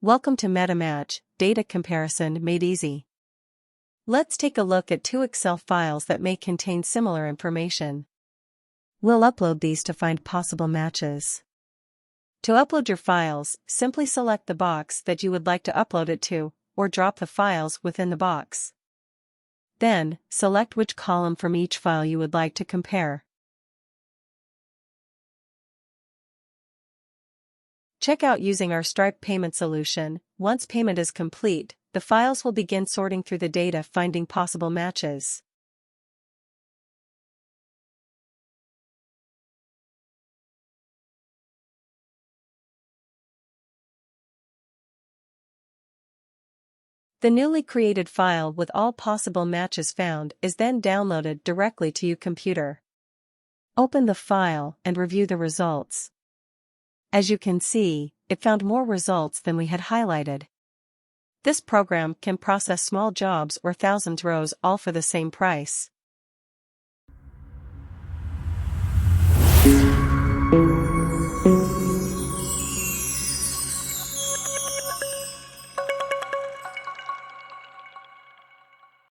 Welcome to Metamatch, data comparison made easy. Let's take a look at two Excel files that may contain similar information. We'll upload these to find possible matches. To upload your files, simply select the box that you would like to upload it to, or drop the files within the box. Then, select which column from each file you would like to compare. Check out using our Stripe payment solution. Once payment is complete, the files will begin sorting through the data, finding possible matches. The newly created file with all possible matches found is then downloaded directly to your computer. Open the file and review the results. As you can see, it found more results than we had highlighted. This program can process small jobs or thousands rows all for the same price.